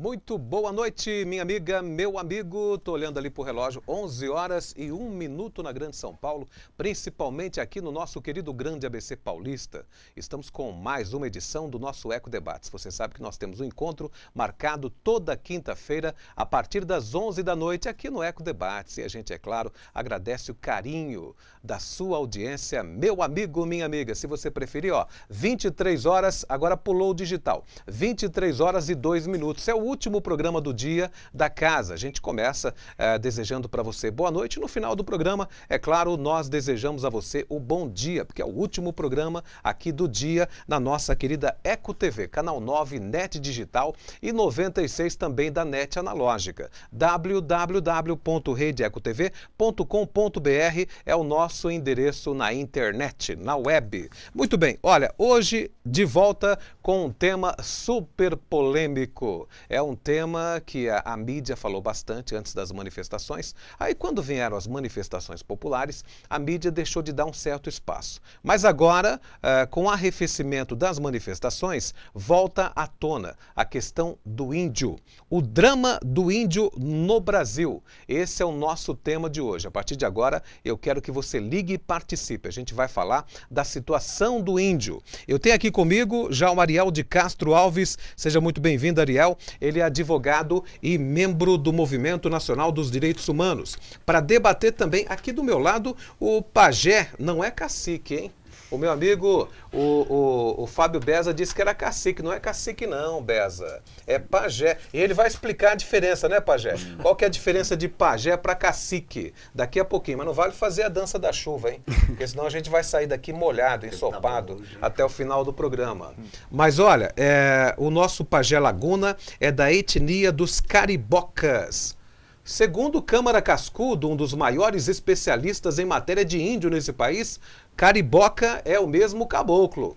Muito boa noite, minha amiga, meu amigo. Tô olhando ali pro relógio, 11 horas e 1 minuto na Grande São Paulo, principalmente aqui no nosso querido Grande ABC Paulista. Estamos com mais uma edição do nosso Eco Debates. Você sabe que nós temos um encontro marcado toda quinta-feira, a partir das 11 da noite, aqui no Eco Debates. E a gente, é claro, agradece o carinho da sua audiência, meu amigo, minha amiga. Se você preferir, 23 horas, agora pulou o digital, 23 horas e 2 minutos. É o último programa do dia da casa. A gente começa desejando para você boa noite. No final do programa, é claro, nós desejamos a você o bom dia, porque é o último programa aqui do dia na nossa querida Eco TV, canal 9, NET Digital e 96 também da NET Analógica. www.redeecotv.com.br é o nosso endereço na internet, na web. Muito bem, olha, hoje de volta com um tema super polêmico. É um tema que a mídia falou bastante antes das manifestações. Aí, quando vieram as manifestações populares, a mídia deixou de dar um certo espaço. Mas agora, com o arrefecimento das manifestações, volta à tona a questão do índio. O drama do índio no Brasil. Esse é o nosso tema de hoje. A partir de agora, eu quero que você ligue e participe. A gente vai falar da situação do índio. Eu tenho aqui comigo já o Ariel de Castro Alves. Seja muito bem-vindo, Ariel. Ele é advogado e membro do Movimento Nacional dos Direitos Humanos. Para debater também, aqui do meu lado, o pajé, não é cacique, hein? O meu amigo, o Fábio Beza, disse que era cacique. Não é cacique não, Beza. É pajé. E ele vai explicar a diferença, né, pajé? Qual que é a diferença de pajé para cacique? Daqui a pouquinho. Mas não vale fazer a dança da chuva, hein? Porque senão a gente vai sair daqui molhado, ensopado, até o final do programa. Mas olha, o nosso pajé Laguna é da etnia dos caribocas. Segundo Câmara Cascudo, um dos maiores especialistas em matéria de índio nesse país, cariboca é o mesmo caboclo.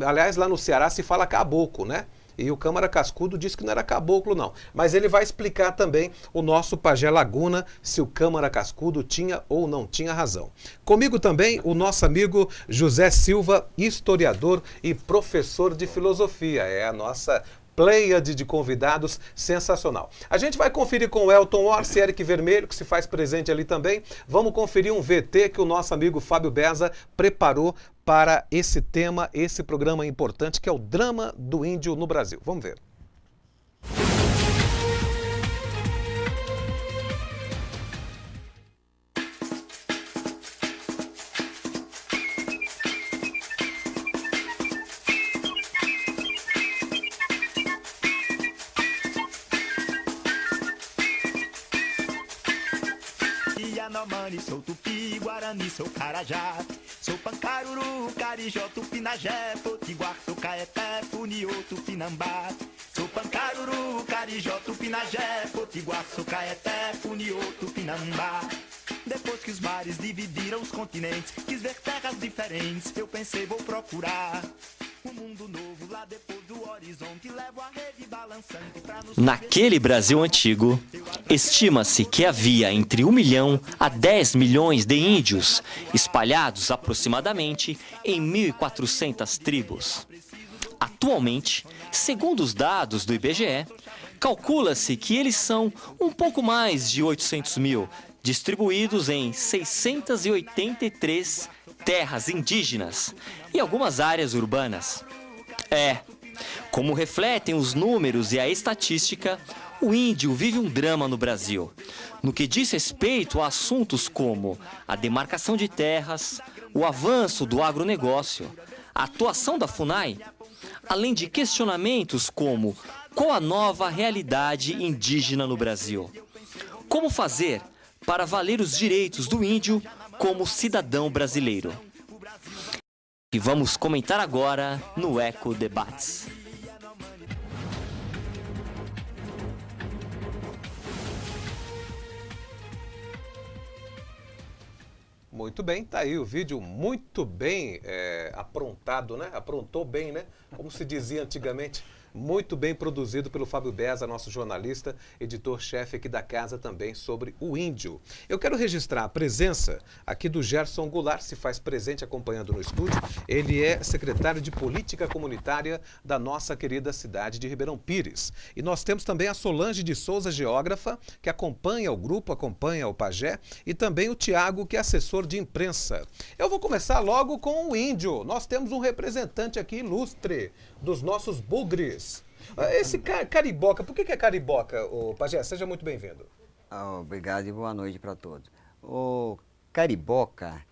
Aliás, lá no Ceará se fala caboclo, né? E o Câmara Cascudo disse que não era caboclo, não. Mas ele vai explicar também, o nosso pajé Laguna, se o Câmara Cascudo tinha ou não tinha razão. Comigo também o nosso amigo José Silva, historiador e professor de filosofia. É a nossa pleiade de convidados sensacional. A gente vai conferir com o Elton Orsi, Eric Vermelho, que se faz presente ali também. Vamos conferir um VT que o nosso amigo Fábio Beza preparou para esse tema, esse programa importante, que é o drama do índio no Brasil. Vamos ver. Yanomami, sou Tupi, Guarani, sou Carajá. Sou Pancaruru, Carijó, Tupinagé, Potiguar, Tucaeté, Funiô, Tupinambá. Sou Pancaruru, Carijó, Tupinagé, Potiguar, Tucaeté, Funiô, Tupinambá. Depois que os mares dividiram os continentes, quis ver terras diferentes, eu pensei vou procurar um mundo novo lá depois do horizonte, levo a rede balançante pra nos... Naquele Brasil antigo, estima-se que havia entre 1 milhão a 10 milhões de índios, espalhados aproximadamente em 1.400 tribos. Atualmente, segundo os dados do IBGE, calcula-se que eles são um pouco mais de 800 mil, distribuídos em 683 terras indígenas e algumas áreas urbanas. Como refletem os números e a estatística, o índio vive um drama no Brasil, no que diz respeito a assuntos como a demarcação de terras, o avanço do agronegócio, a atuação da FUNAI, além de questionamentos como qual a nova realidade indígena no Brasil. Como fazer para valer os direitos do índio como cidadão brasileiro. E vamos comentar agora no Eco Debates. Muito bem, tá aí o vídeo muito bem aprontado, né? Aprontou bem, né? Como se dizia antigamente. Muito bem produzido pelo Fábio Beza, nosso jornalista, editor-chefe aqui da casa também, sobre o índio. Eu quero registrar a presença aqui do Gerson Goulart, se faz presente acompanhando no estúdio. Ele é secretário de Política Comunitária da nossa querida cidade de Ribeirão Pires. E nós temos também a Solange de Souza, geógrafa, que acompanha o grupo, acompanha o Pajé, e também o Tiago, que é assessor de imprensa. Eu vou começar logo com o índio. Nós temos um representante aqui ilustre dos nossos bugres. Esse cariboca, por que é cariboca, Pajé? Seja muito bem-vindo. Obrigado e boa noite para todos. O cariboca,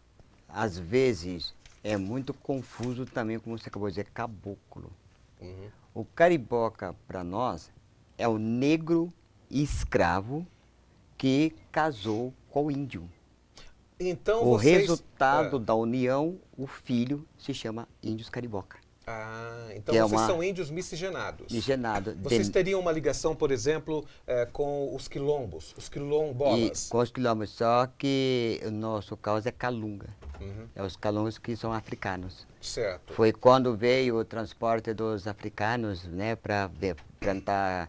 às vezes, é muito confuso também, como você acabou de dizer, caboclo. Uhum. O cariboca, para nós, é o negro escravo que casou com o índio. Então, o resultado da união, o filho, se chama índios cariboca. Ah, então vocês são índios miscigenados. Miscigenados. Vocês teriam uma ligação, por exemplo, com os quilombos, os quilombolas? Com os quilombos, só que o nosso caso é calunga. Uhum. É os calungas que são africanos. Certo. Foi quando veio o transporte dos africanos, né, para plantar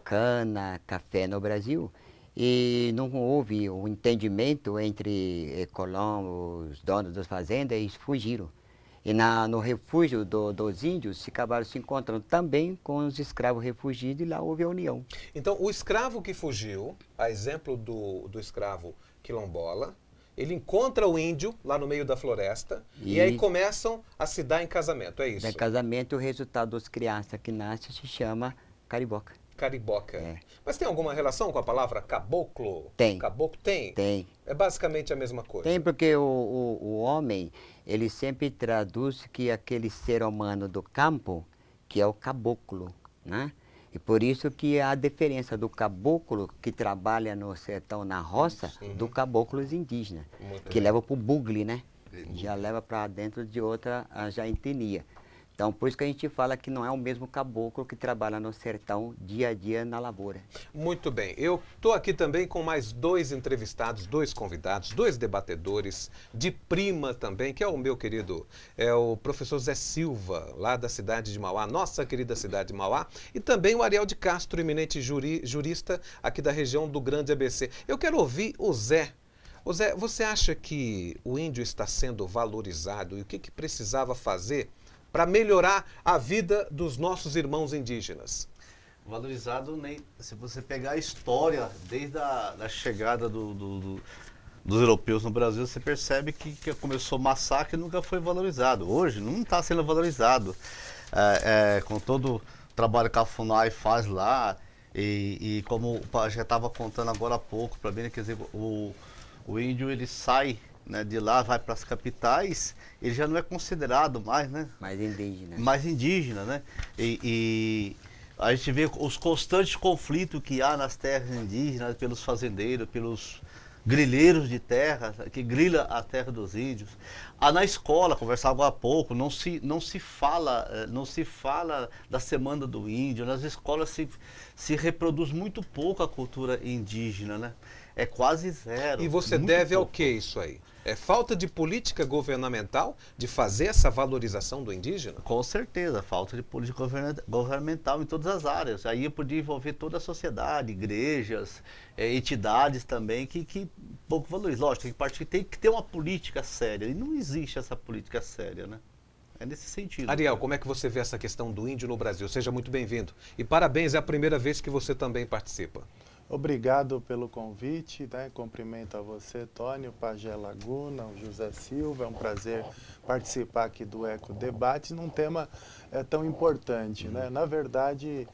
cana, café no Brasil. E não houve um entendimento entre os donos das fazendas, e eles fugiram. E no refúgio dos índios, se acabaram se encontrando também com os escravos refugiados e lá houve a união. Então, o escravo que fugiu, a exemplo do escravo quilombola, ele encontra o índio lá no meio da floresta e aí começam a se dar em casamento, é isso? Em casamento, o resultado das crianças que nascem se chama cariboca. Cariboca. É. Mas tem alguma relação com a palavra caboclo? Tem. Caboclo tem? Tem. É basicamente a mesma coisa? Tem, porque o homem, ele sempre traduz que aquele ser humano do campo, que é o caboclo, né? E por isso que há a diferença do caboclo que trabalha no sertão, na roça, do caboclo indígena, que leva para o bugle, né? Já leva para dentro de outra já etnia. Então, por isso que a gente fala que não é o mesmo caboclo que trabalha no sertão dia a dia na lavoura. Muito bem. Eu estou aqui também com mais 2 entrevistados, 2 convidados, 2 debatedores, de prima também, que é o meu querido, o professor Zé Silva, lá da cidade de Mauá, nossa querida cidade de Mauá, e também o Ariel de Castro, eminente jurista aqui da região do Grande ABC. Eu quero ouvir o Zé. Ô Zé, você acha que o índio está sendo valorizado e o que precisava fazer para melhorar a vida dos nossos irmãos indígenas? Valorizado, nem se você pegar a história, desde a chegada dos europeus no Brasil, você percebe que começou o massacre e nunca foi valorizado. Hoje não está sendo valorizado. Com todo o trabalho que a FUNAI faz lá, e como eu já estava contando agora há pouco, para mim, quer dizer, o índio ele sai, né, de lá, vai para as capitais, ele já não é considerado mais, né? Mais indígena. Mais indígena, né? E a gente vê os constantes conflitos que há nas terras indígenas, pelos fazendeiros, pelos grileiros de terra, que grila a terra dos índios. Na escola, conversava há pouco, não se fala da Semana do Índio. Nas escolas se reproduz muito pouco a cultura indígena, né? É quase zero. E você deve ao que isso aí? É falta de política governamental de fazer essa valorização do indígena? Com certeza, falta de política governamental em todas as áreas. Aí podia envolver toda a sociedade, igrejas, entidades também que pouco valorizam. Lógico, tem que ter uma política séria. E não existe essa política séria, né? É nesse sentido. Ariel, como é que você vê essa questão do índio no Brasil? Seja muito bem-vindo. E parabéns, é a primeira vez que você também participa. Obrigado pelo convite, né? Cumprimento a você, Tony, o Pajé Laguna, o José Silva. É um prazer participar aqui do Eco Debate num tema tão importante, né? Na verdade,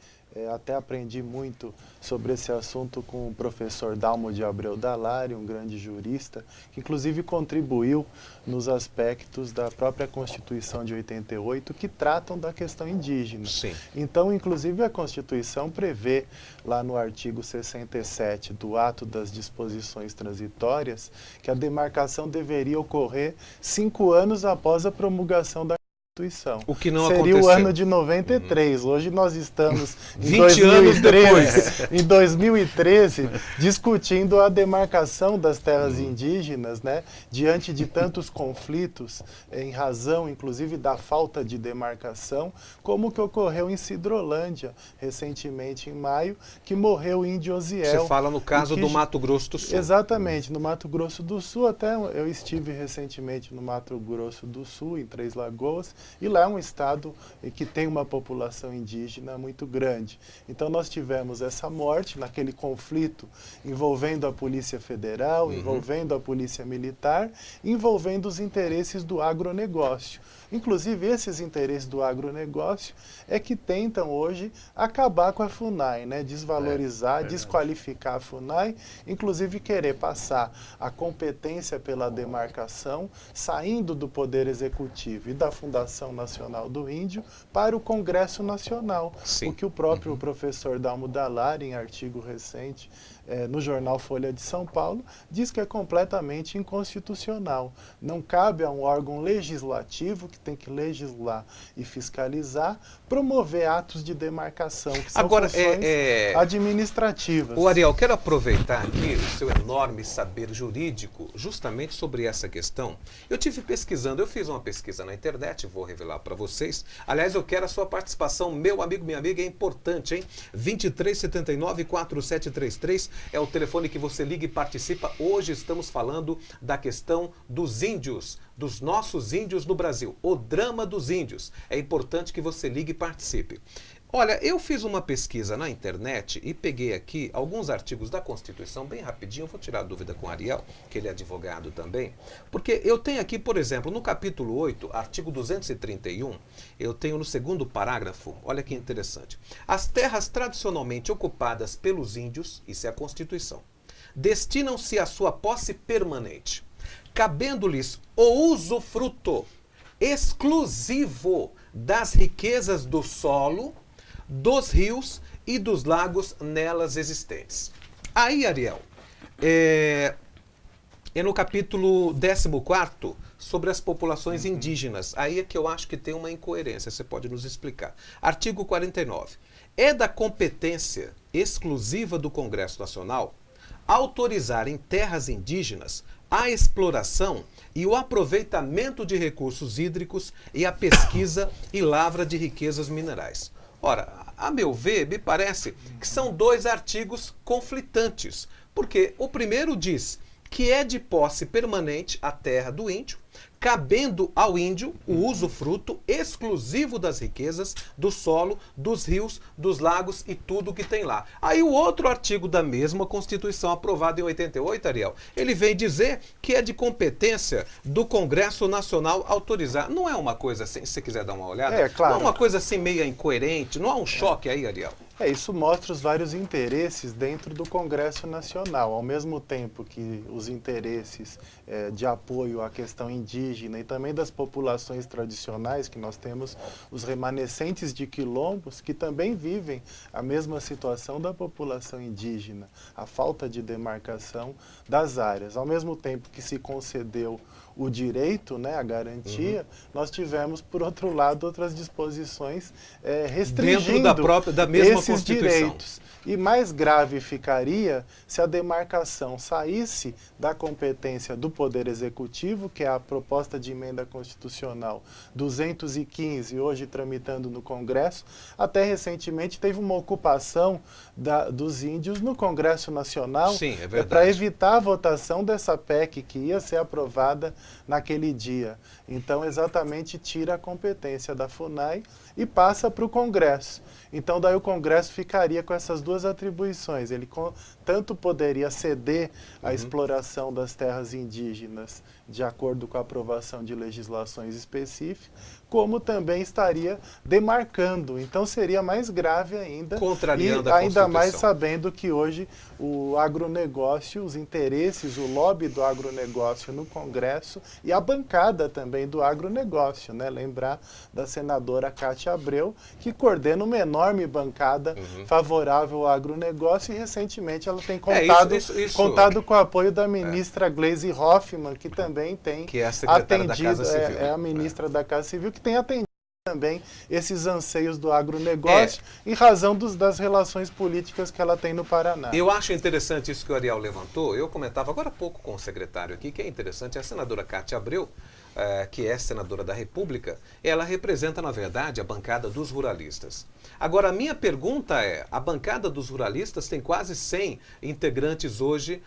até aprendi muito sobre esse assunto com o professor Dalmo de Abreu Dalari, um grande jurista, que inclusive contribuiu nos aspectos da própria Constituição de 88, que tratam da questão indígena. Sim. Então, inclusive, a Constituição prevê, lá no artigo 67 do Ato das Disposições Transitórias, que a demarcação deveria ocorrer 5 anos após a promulgação da Constituição. O que não seria aconteceu. o ano de 93. Hoje nós estamos em 20 anos depois. em 2013, discutindo a demarcação das terras indígenas, né, diante de tantos conflitos, em razão, inclusive, da falta de demarcação, como o que ocorreu em Sidrolândia, recentemente em maio, que morreu o índio Osiel. Você fala no caso E que- do Mato Grosso do Sul. Exatamente, no Mato Grosso do Sul, até eu estive recentemente no Mato Grosso do Sul, em Três Lagoas, e lá é um estado que tem uma população indígena muito grande. Então nós tivemos essa morte naquele conflito envolvendo a Polícia Federal, envolvendo a Polícia Militar, envolvendo os interesses do agronegócio. Inclusive, esses interesses do agronegócio é que tentam hoje acabar com a FUNAI, né? Desvalorizar, desqualificar a FUNAI, inclusive querer passar a competência pela demarcação, saindo do Poder Executivo e da Fundação Nacional do Índio para o Congresso Nacional. Sim. O que o próprio professor Dalmo Dallari, em artigo recente, no jornal Folha de São Paulo, diz que é completamente inconstitucional. Não cabe a um órgão legislativo, que tem que legislar e fiscalizar, promover atos de demarcação, que são Agora, funções administrativas. O Ariel, quero aproveitar aqui o seu enorme saber jurídico justamente sobre essa questão. Eu tive pesquisando, eu fiz uma pesquisa na internet, vou revelar para vocês. Aliás, eu quero a sua participação, meu amigo, minha amiga, é importante, hein? 2379-4733 é o telefone que você liga e participa. Hoje estamos falando da questão dos índios, dos nossos índios no Brasil, o drama dos índios. É importante que você ligue e participe. Olha, eu fiz uma pesquisa na internet e peguei aqui alguns artigos da Constituição, bem rapidinho, vou tirar a dúvida com o Ariel, que ele é advogado também, porque eu tenho aqui, por exemplo, no capítulo 8, artigo 231, eu tenho no segundo parágrafo, olha que interessante, as terras tradicionalmente ocupadas pelos índios, isso é a Constituição, destinam-se à sua posse permanente, cabendo-lhes o usufruto exclusivo das riquezas do solo, dos rios e dos lagos nelas existentes. Aí, Ariel, é no capítulo 14, sobre as populações indígenas. Aí é que eu acho que tem uma incoerência, você pode nos explicar. Artigo 49. É da competência exclusiva do Congresso Nacional autorizar em terras indígenas a exploração e o aproveitamento de recursos hídricos e a pesquisa e lavra de riquezas minerais. Ora, a meu ver, me parece que são dois artigos conflitantes, porque o primeiro diz que é de posse permanente a terra do índio, cabendo ao índio o usufruto exclusivo das riquezas, do solo, dos rios, dos lagos e tudo que tem lá. Aí o outro artigo da mesma Constituição, aprovado em 88, Ariel, ele vem dizer que é de competência do Congresso Nacional autorizar. Não é uma coisa assim, se você quiser dar uma olhada, claro. não é uma coisa assim meio incoerente, não há um choque aí, Ariel? Isso mostra os vários interesses dentro do Congresso Nacional. Ao mesmo tempo que os interesses de apoio à questão indígena e também das populações tradicionais, que nós temos os remanescentes de quilombos, que também vivem a mesma situação da população indígena, a falta de demarcação das áreas. Ao mesmo tempo que se concedeu o direito, né, a garantia, nós tivemos, por outro lado, outras disposições restringindo dentro da mesma esses Constituição. direitos. E mais grave ficaria se a demarcação saísse da competência do Poder Executivo, que é a proposta de emenda constitucional 215, hoje tramitando no Congresso. Até recentemente teve uma ocupação dos índios no Congresso Nacional. Sim, é verdade. Para evitar a votação dessa PEC que ia ser aprovada naquele dia. Então, exatamente, tira a competência da FUNAI e passa para o Congresso. Então, daí o Congresso ficaria com essas duas atribuições. Ele tanto poderia ceder a exploração das terras indígenas de acordo com a aprovação de legislações específicas, como também estaria demarcando. Então, seria mais grave ainda. Contrariando e a ainda mais Constituição. sabendo que hoje o agronegócio, os interesses, o lobby do agronegócio no Congresso e a bancada também do agronegócio, né? Lembrar da senadora Cátia Abreu, que coordena uma enorme bancada favorável ao agronegócio, e recentemente ela tem contado, contado com o apoio da ministra Gleisi Hoffmann, que também tem Que é a secretária da atendido, Casa Civil. é a ministra da Casa Civil, que tem atendido também esses anseios do agronegócio em razão das relações políticas que ela tem no Paraná. Eu acho interessante isso que o Ariel levantou. Eu comentava agora há pouco com o secretário aqui, que é interessante, a senadora Cátia Abreu, que é senadora da República, ela representa, na verdade, a bancada dos ruralistas. Agora, a minha pergunta é, a bancada dos ruralistas tem quase 100 integrantes hoje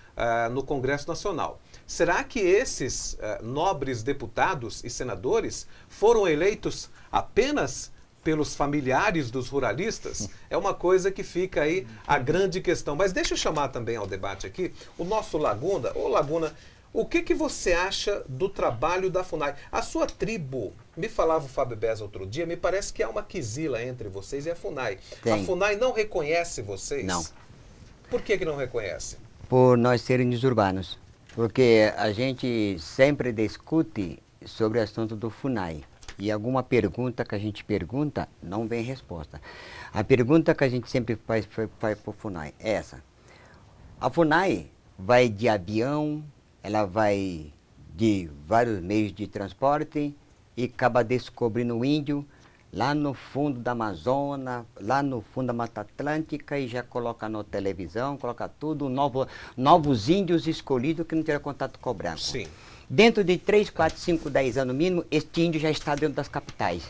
no Congresso Nacional. Será que esses nobres deputados e senadores foram eleitos apenas pelos familiares dos ruralistas? É uma coisa que fica aí a grande questão. Mas deixa eu chamar também ao debate aqui o nosso Laguna. Ô Laguna, o que você acha do trabalho da FUNAI? A sua tribo, me falava o Fábio Beza outro dia, me parece que há uma quizila entre vocês e a FUNAI. Tem. A FUNAI não reconhece vocês? Não. Por que não reconhece? Por nós serem urbanos. Porque a gente sempre discute sobre o assunto do FUNAI. E alguma pergunta que a gente pergunta, não vem resposta. A pergunta que a gente sempre faz para o FUNAI é essa. A FUNAI vai de avião, ela vai de vários meios de transporte e acaba descobrindo o índio lá no fundo da Amazônia, lá no fundo da Mata Atlântica e já coloca na televisão, coloca tudo, novos índios escolhidos que não tiveram contato com o branco. Sim. Dentro de 3, 4, 5, 10 anos no mínimo, este índio já está dentro das capitais.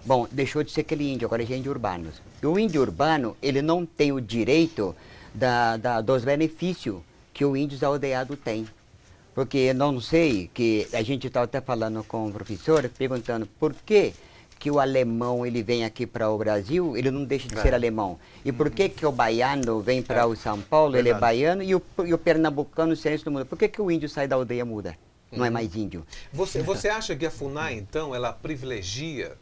Bom, deixou de ser aquele índio, agora é índio urbano. E o índio urbano, ele não tem o direito dos benefícios que o índio aldeado tem. Porque eu não sei, que a gente estava até falando com o professor, perguntando por que o alemão ele vem aqui para o Brasil, ele não deixa de ser alemão. E por que o baiano vem para o São Paulo, ele é baiano, e o pernambucano se não muda? Por que o índio sai da aldeia muda? Não é mais índio. Você acha que a FUNAI, então, ela privilegia,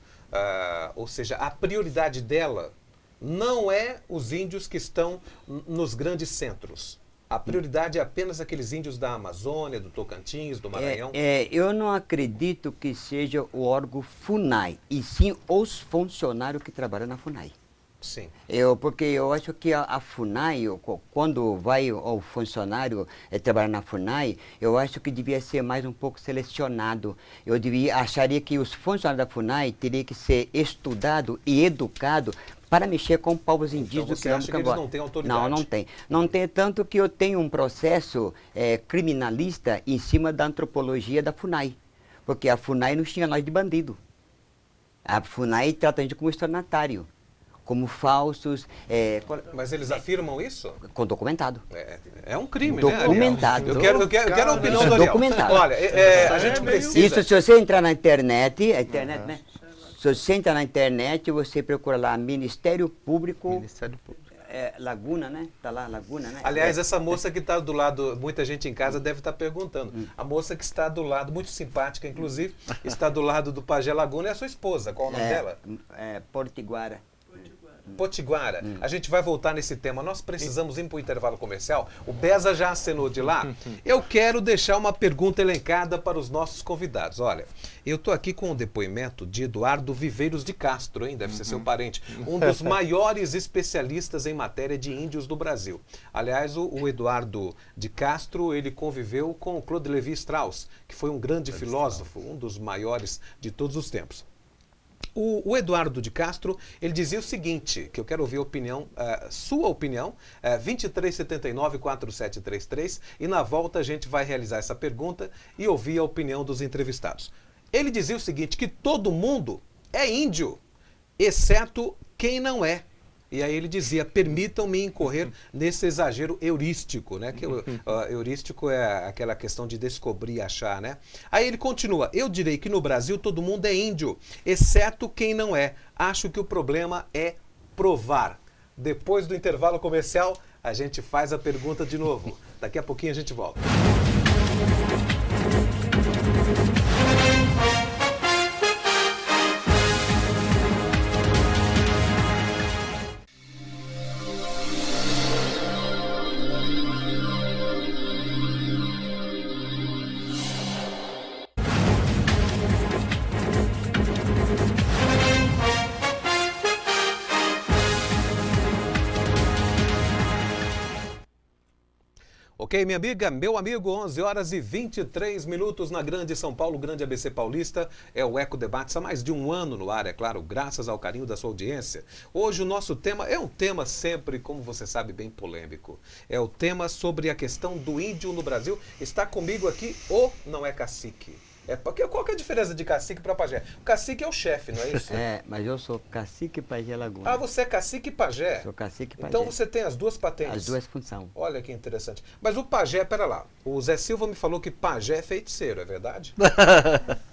ou seja, a prioridade dela não é os índios que estão nos grandes centros? A prioridade é apenas aqueles índios da Amazônia, do Tocantins, do Maranhão? Eu não acredito que seja o órgão FUNAI, e sim os funcionários que trabalham na FUNAI. Sim. Porque eu acho que a FUNAI, quando vai o funcionário trabalhar na FUNAI, eu acho que devia ser mais um pouco selecionado. Acharia que os funcionários da FUNAI teriam que ser estudados e educados para mexer com povos indígenas. Então você acha que eles não têm autoridade? Não, não tem. Não tem, tanto que eu tenho um processo criminalista em cima da antropologia da FUNAI. Porque a FUNAI não tinha nós de bandido. A FUNAI trata a gente como estornatário, como falsos. Mas eles afirmam isso? Com documentado. É um crime, documentado. Né, Ariel? Eu quero a opinião do Ariel. Documentado. Olha, a gente precisa... Isso, se você entrar na internet, né? Se você entrar na internet, você procura lá Ministério Público. Ministério Público. Laguna, né? Tá lá, Laguna, né? Aliás, essa moça que está do lado, muita gente em casa deve estar perguntando. A moça que está do lado, muito simpática, inclusive, está do lado do Pajé Laguna, é a sua esposa. Qual o nome dela? Potiguara. Potiguara. A gente vai voltar nesse tema. Nós precisamos ir para o intervalo comercial. O Beza já acenou de lá. Eu quero deixar uma pergunta elencada para os nossos convidados. Olha, eu estou aqui com o depoimento de Eduardo Viveiros de Castro, hein? Deve ser seu parente. Um dos maiores especialistas em matéria de índios do Brasil. Aliás, o Eduardo de Castro, ele conviveu com Claude Lévi-Strauss, que foi um grande filósofo, um dos maiores de todos os tempos. O Eduardo de Castro, ele dizia o seguinte, que eu quero ouvir a opinião, sua opinião, 2379-4733, e na volta a gente vai realizar essa pergunta e ouvir a opinião dos entrevistados. Ele dizia o seguinte, que todo mundo é índio, exceto quem não é. E aí ele dizia, permitam-me incorrer nesse exagero heurístico, né? Que heurístico é aquela questão de descobrir e achar, né? Aí ele continua, eu direi que no Brasil todo mundo é índio, exceto quem não é. Acho que o problema é provar. Depois do intervalo comercial, a gente faz a pergunta de novo. Daqui a pouquinho a gente volta. Ok, Ok, minha amiga, meu amigo, 11 horas e 23 minutos na Grande São Paulo, Grande ABC Paulista. É o Eco Debates há mais de um ano no ar, é claro, graças ao carinho da sua audiência. Hoje o nosso tema é um tema sempre, como você sabe, bem polêmico. É o tema sobre a questão do índio no Brasil. Está comigo aqui o Não é Cacique. Qual que é a diferença de cacique para pajé? O cacique é o chefe, não é isso? É, mas eu sou cacique pajé Laguna. Ah, você é cacique e pajé? Sou cacique e pajé. Então você tem as duas patentes? As duas funções. Olha que interessante. Mas o pajé, pera lá, o Zé Silva me falou que pajé é feiticeiro, é verdade?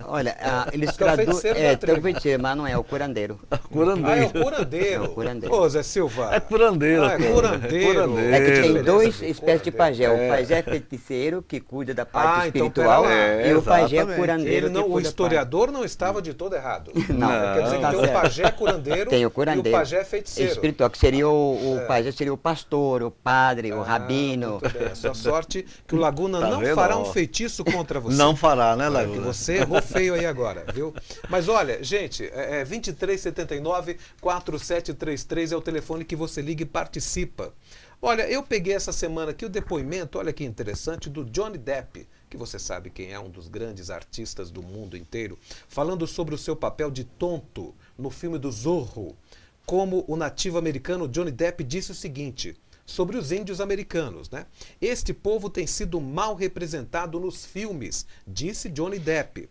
Olha, eles Que é o feiticeiro da tem o tribo. feiticeiro, mas não é o curandeiro. Curandeiro. Ah, é o curandeiro. É o curandeiro. Ô, Zé Silva. É curandeiro. Ah, é curandeiro. É que tem Diferença dois de espécies de pajé. curandeiro. O pajé feiticeiro, que cuida da parte então, espiritual, pera lá. e o pajé Exatamente. curandeiro, Ele não, que o cuida da historiador não estava de todo errado. Não, Quer dizer que tá tem o certo. pajé curandeiro, Tem o curandeiro. e o pajé feiticeiro. espiritual, que seria o pajé, seria o pastor, o padre, o rabino. Muito bem. A sua sorte que o Laguna Tá não vendo, fará ó? um feitiço contra você. Não fará, né, Que Laguna? você errou feio aí agora, viu? Mas olha, gente, 2379-4733 é o telefone que você liga e participa. Olha, eu peguei essa semana aqui o depoimento, olha que interessante, do Johnny Depp, que você sabe quem é, um dos grandes artistas do mundo inteiro, falando sobre o seu papel de tonto no filme do Zorro. Como o nativo americano Johnny Depp disse o seguinte sobre os índios americanos, né? Este povo tem sido mal representado nos filmes, disse Johnny Depp.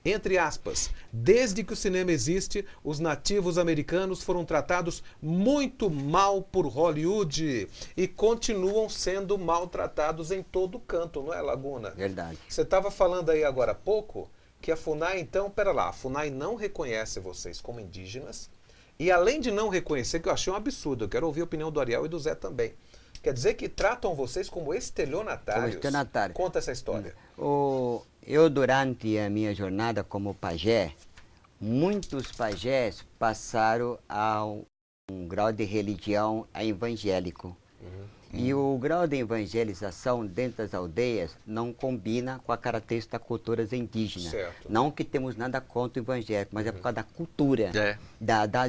Entre aspas, desde que o cinema existe, os nativos americanos foram tratados muito mal por Hollywood e continuam sendo maltratados em todo canto, não é, Laguna? Verdade. Você estava falando aí agora há pouco que a FUNAI, então, pera lá, a FUNAI não reconhece vocês como indígenas e além de não reconhecer, que eu achei um absurdo, eu quero ouvir a opinião do Ariel e do Zé também, quer dizer que tratam vocês como estelionatários. Como estelionatário. Conta essa história. Eu, durante a minha jornada como pajé, muitos pajés passaram a um grau de religião evangélico. E o grau de evangelização dentro das aldeias não combina com a característica da cultura indígena. Certo. Não que temos nada contra o evangélico, mas é por causa da cultura,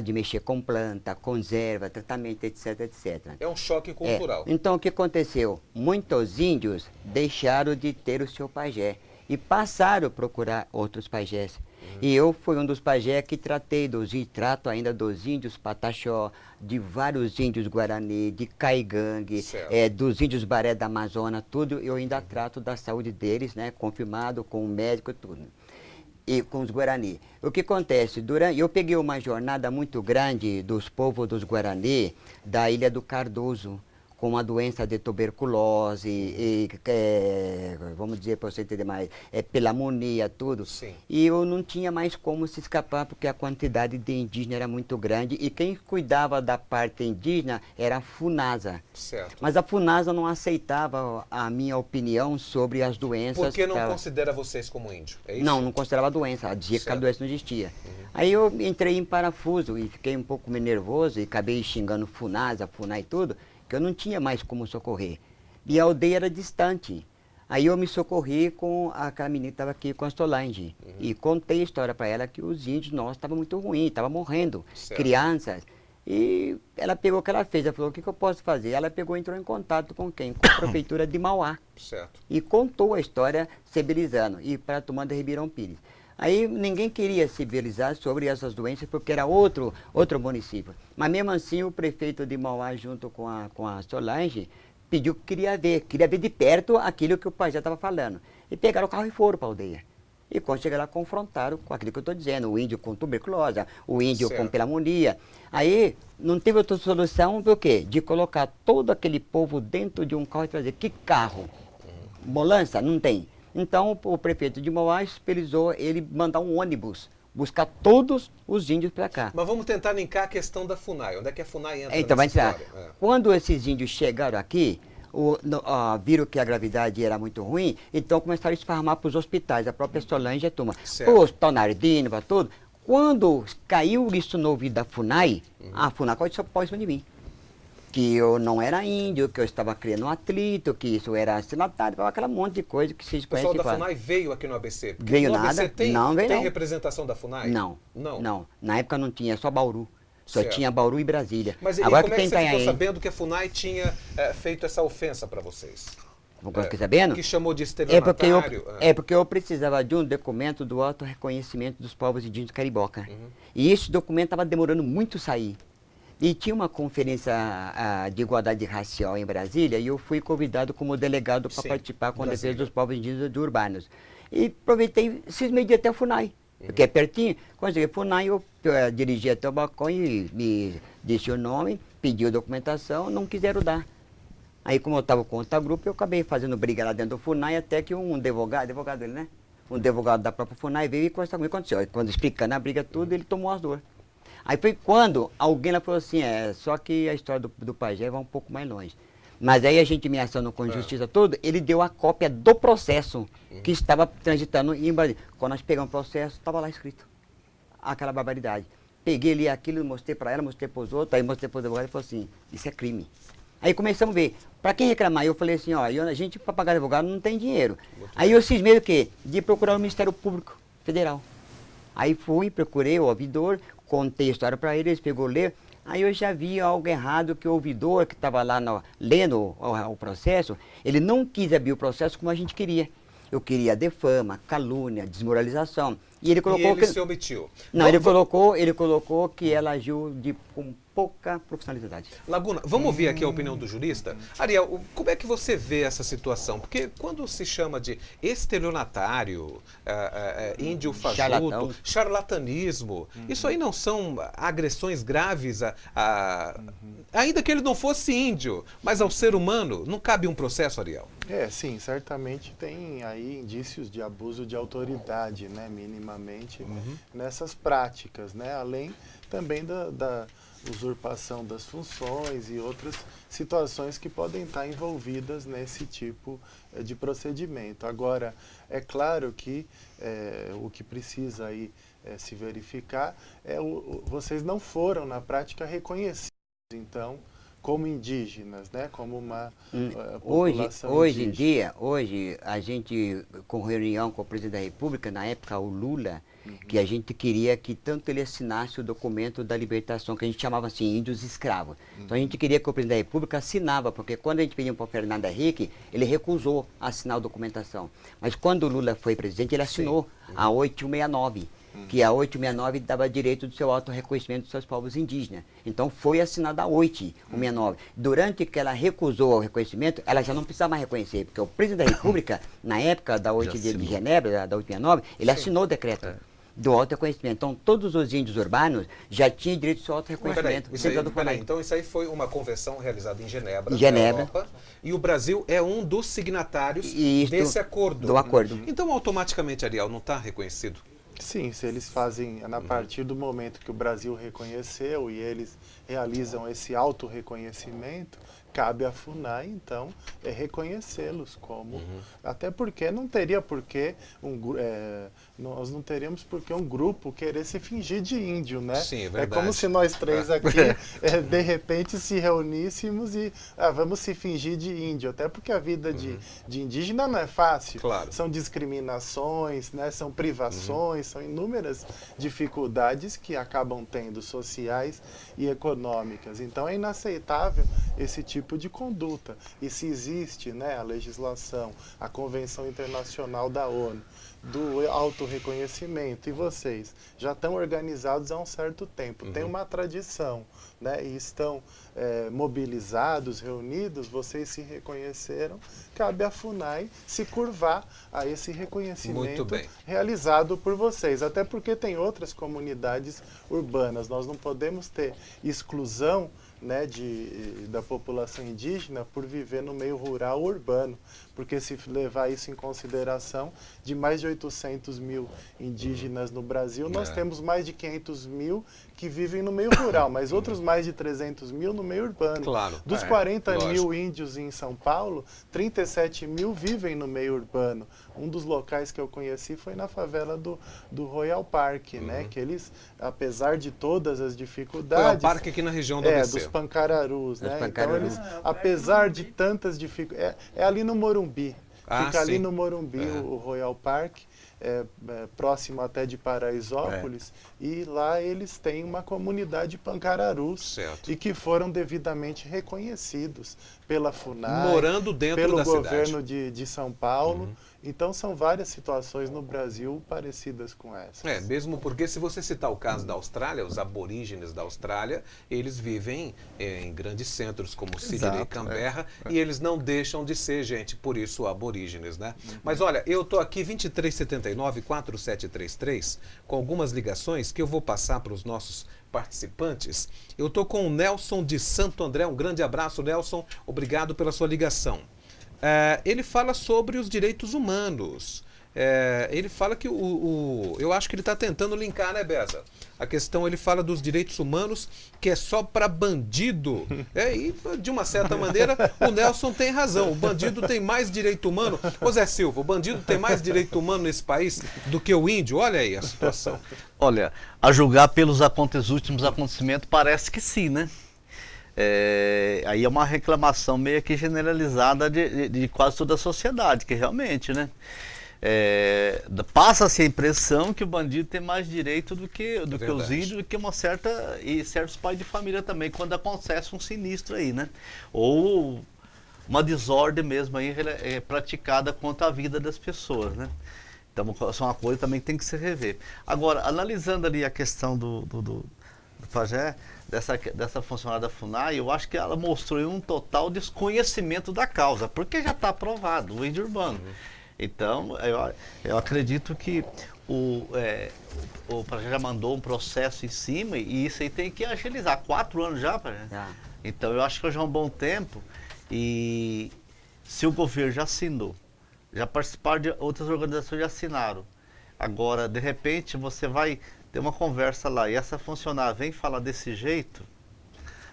de mexer com planta, conserva, tratamento, etc, etc. É um choque cultural. Então, o que aconteceu? Muitos índios deixaram de ter o seu pajé e passaram a procurar outros pajés. E eu fui um dos pajés que trato ainda dos índios Pataxó, de vários índios Guarani, de Caigangue, dos índios Baré da Amazônia, tudo, eu ainda trato da saúde deles, né, confirmado com o médico e tudo. E com os Guarani. O que acontece? Eu peguei uma jornada muito grande dos povos dos Guarani, da Ilha do Cardoso, com a doença de tuberculose, vamos dizer para você entender mais, pneumonia, tudo. Sim. E eu não tinha mais como se escapar, porque a quantidade de indígena era muito grande, e quem cuidava da parte indígena era a FUNASA. Certo. Mas a FUNASA não aceitava a minha opinião sobre as doenças. Por que não que ela... considera vocês como índio? É isso? Não considerava doença, ela dizia que a doença não existia. Aí eu entrei em parafuso e fiquei um pouco nervoso e acabei xingando FUNASA, FUNAI e tudo, que eu não tinha mais como socorrer. E a aldeia era distante. Aí eu me socorri com aquela menina que estava aqui com a Solange. E contei a história para ela que os índios nossos estavam muito ruins, estavam morrendo, crianças. E ela pegou o que ela fez, ela falou, o que eu posso fazer? Ela pegou e entrou em contato com quem? Com a prefeitura de Mauá. Certo. E contou a história civilizando, e para a turma de Ribeirão Pires. Aí ninguém queria civilizar sobre essas doenças porque era outro município. Mas mesmo assim o prefeito de Mauá junto com a Solange pediu que queria ver de perto aquilo que o pajé estava falando. E pegaram o carro e foram para a aldeia. E quando chegaram lá confrontaram com aquilo que eu estou dizendo, o índio com tuberculose, o índio com pneumonia. Aí não teve outra solução do quê? De colocar todo aquele povo dentro de um carro e trazer. Que carro? Ambulância? Não tem. Então, o prefeito de Mauá esperizou ele mandar um ônibus buscar todos os índios para cá. Mas vamos tentar linkar a questão da FUNAI. Onde é que a FUNAI entra Então, vai nessa entrar. história? Quando esses índios chegaram aqui, viram que a gravidade era muito ruim, então começaram a esparramar para os hospitais, a própria Solange e a turma. O Hospital Nardino, para tudo. Quando caiu isso no ouvido da FUNAI, a FUNAI pode só cima de mim. Que eu não era índio, que eu estava criando um atrito, que isso era assinatário, aquela monte de coisa que vocês O pessoal conhecem. da FUNAI veio aqui no ABC? Porque Veio no nada, ABC tem, não veio tem não. representação da FUNAI? Não, Não. não. Na época não tinha, só Bauru. Só Certo. tinha Bauru e Brasília. Mas agora como é que tem você ficou Itanhaém. sabendo que a FUNAI tinha feito essa ofensa para vocês? Fiquei sabendo? Que chamou de É porque, estelionatário. porque eu precisava de um documento do auto-reconhecimento dos povos indígenas cariboca. Uhum. E esse documento estava demorando muito a sair. E tinha uma conferência de igualdade racial em Brasília e eu fui convidado como delegado para Sim, participar com a defesa Brasília. dos povos indígenas de urbanos. E aproveitei, cismei de ir até o FUNAI, porque é pertinho. Quando cheguei ao FUNAI, eu dirigi até o balcão e me disse o nome, pedi a documentação, não quiseram dar. Aí, como eu estava com outro grupo, eu acabei fazendo briga lá dentro do FUNAI, até que um advogado ele, né? Um advogado da própria FUNAI veio e conversou comigo. Aconteceu. Quando explicando a briga tudo, ele tomou as duas. Aí foi quando alguém lá falou assim, só que a história do pajé vai um pouco mais longe. Mas aí a gente me acionou com justiça toda, ele deu a cópia do processo que estava transitando em Brasília. Quando nós pegamos o processo, estava lá escrito aquela barbaridade. Peguei ali aquilo, mostrei para ela, mostrei para os outros, aí mostrei para o advogado e falou assim, isso é crime. Aí começamos a ver, para quem reclamar, eu falei assim, ó, a gente para pagar advogado não tem dinheiro. Aí eu cismei o quê? De procurar o Ministério Público Federal. Aí fui, procurei o ouvidor, contei a história para ele, eles pegou ler. Aí eu já vi algo errado, que o ouvidor que estava lá lendo o processo, ele não quis abrir o processo como a gente queria. Eu queria defama, calúnia, desmoralização. E ele colocou ele se omitiu. Não, ele colocou que ela agiu com pouca profissionalidade. Laguna, vamos ouvir aqui a opinião do jurista? Ariel, como é que você vê essa situação? Porque quando se chama de estelionatário, índio fajuto, charlatanismo, isso aí não são agressões graves, ainda que ele não fosse índio, mas ao ser humano, não cabe um processo, Ariel? Sim, certamente tem aí indícios de abuso de autoridade, né, minimamente, nessas práticas, né, além também da usurpação das funções e outras situações que podem estar envolvidas nesse tipo de procedimento. Agora, é claro que o que precisa aí se verificar vocês não foram, na prática, reconhecidos, então, como indígenas, né? Como uma população hoje indígena. Hoje a gente, com reunião com o presidente da República, na época o Lula, que a gente queria que tanto ele assinasse o documento da libertação, que a gente chamava assim, índios escravos. Então a gente queria que o presidente da República assinava, porque quando a gente pediu para o Fernando Henrique, ele recusou assinar a documentação. Mas quando o Lula foi presidente, ele assinou a 8169. Que a 869 dava direito do seu auto-reconhecimento dos seus povos indígenas. Então foi assinada a 869. Durante que ela recusou o reconhecimento, ela já não precisava mais reconhecer, porque o presidente da República, na época da 8 de Genebra, da 869, ele assinou o decreto do auto-reconhecimento. Então todos os índios urbanos já tinham direito do seu auto-reconhecimento. Então isso aí foi uma convenção realizada em Genebra, na Europa, e o Brasil é um dos signatários desse acordo. Do acordo. Então automaticamente, Ariel, não está reconhecido? Sim, se eles fazem, a partir do momento que o Brasil reconheceu e eles realizam esse auto-reconhecimento, cabe à FUNAI, então, reconhecê-los como... Até porque não teria porquê, nós não teríamos por que um grupo querer se fingir de índio, né? Sim, é verdade. É como se nós três aqui, de repente, se reuníssemos e vamos se fingir de índio. Até porque a vida de indígena não é fácil. Claro. São discriminações, né? São privações, são inúmeras dificuldades que acabam tendo sociais e econômicas. Então é inaceitável esse tipo de conduta. E se existe, né, a legislação, a Convenção Internacional da ONU, do autorreconhecimento, e vocês já estão organizados há um certo tempo, tem uma tradição, né, e estão mobilizados, reunidos, vocês se reconheceram, cabe à FUNAI se curvar a esse reconhecimento realizado por vocês, até porque tem outras comunidades urbanas, nós não podemos ter exclusão, né, da população indígena por viver no meio rural ou urbano, porque se levar isso em consideração, de mais de 800 mil indígenas no Brasil, nós temos mais de 500 mil que vivem no meio rural, mas outros mais de 300 mil no meio urbano. Claro. Dos 40 mil índios em São Paulo, 37 mil vivem no meio urbano. Um dos locais que eu conheci foi na favela do Royal Park, né, que eles, apesar de todas as dificuldades... Royal Park aqui na região do ABC. Dos Pancararus, né? Então eles, apesar de tantas dificuldades... É ali no Morumbi, Ah, Fica ali sim. no Morumbi, É. o Royal Park, próximo até de Paraisópolis, e lá eles têm uma comunidade pancararus Certo. e que foram devidamente reconhecidos pela FUNAI, Morando dentro pelo da governo cidade. de São Paulo. Então são várias situações no Brasil parecidas com essas. É, mesmo porque se você citar o caso da Austrália, os aborígenes da Austrália, eles vivem em grandes centros como Sydney e Exato, Canberra, e eles não deixam de ser, gente, por isso aborígenes, né? Mas olha, eu tô aqui 2379-4733 com algumas ligações que eu vou passar para os nossos participantes. Eu tô com o Nelson de Santo André, um grande abraço, Nelson, obrigado pela sua ligação. Ele fala sobre os direitos humanos. Ele fala que eu acho que ele está tentando linkar, né, Beza? A questão, ele fala dos direitos humanos, que é só para bandido. E, de uma certa maneira, o Nelson tem razão. O bandido tem mais direito humano. Ô Zé Silva, o bandido tem mais direito humano nesse país do que o índio? Olha aí a situação. Olha, a julgar pelos últimos acontecimentos, parece que sim, né? Aí é uma reclamação meio que generalizada de quase toda a sociedade, que realmente, né? Passa-se a impressão que o bandido tem mais direito do que os índios, do que e certos pais de família também, quando acontece um sinistro aí, né? Ou uma desordem mesmo aí praticada contra a vida das pessoas, né? Então, isso é uma coisa também que tem que se rever. Agora, analisando ali a questão do Pajé, dessa funcionária da FUNAI, eu acho que ela mostrou um total desconhecimento da causa, porque já está aprovado o índio urbano. Então, eu acredito que o Pajé já mandou um processo em cima e isso aí tem que agilizar. 4 anos já, Pajé. Então, eu acho que hoje é um bom tempo e se o governo já assinou, já participaram de outras organizações já assinaram. Agora, de repente, você vai ter uma conversa lá e essa funcionária vem falar desse jeito,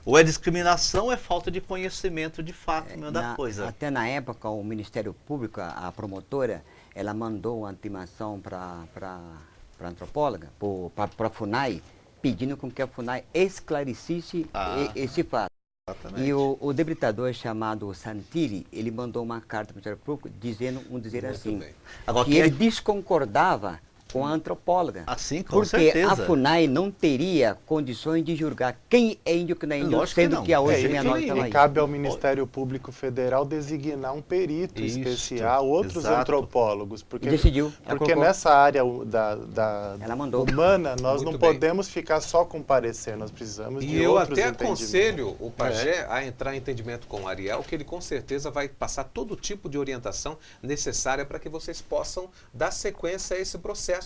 ou é discriminação ou é falta de conhecimento de fato da coisa. Até na época, o Ministério Público, a promotora, ela mandou uma intimação para a antropóloga, para a FUNAI, pedindo com que a FUNAI esclarecesse esse fato. Exatamente. E o debitador chamado Santilli, ele mandou uma carta para o Ministério Público dizer assim, Agora, que ele desconcordava com a antropóloga. Assim, com porque certeza. a FUNAI não teria condições de julgar quem é índio e quem não é índio, Lógico que sendo não. que a hoje menor E está lá. cabe ao Ministério Público Federal designar um perito Isso, especial, outros exato. antropólogos. Porque, Decidiu. Ela porque colocou. nessa área Ela mandou. humana, nós Muito não bem. podemos ficar só com parecer, nós precisamos de E eu outros até entendimentos. aconselho o Pajé a entrar em entendimento com o Ariel, que ele com certeza vai passar todo tipo de orientação necessária para que vocês possam dar sequência a esse processo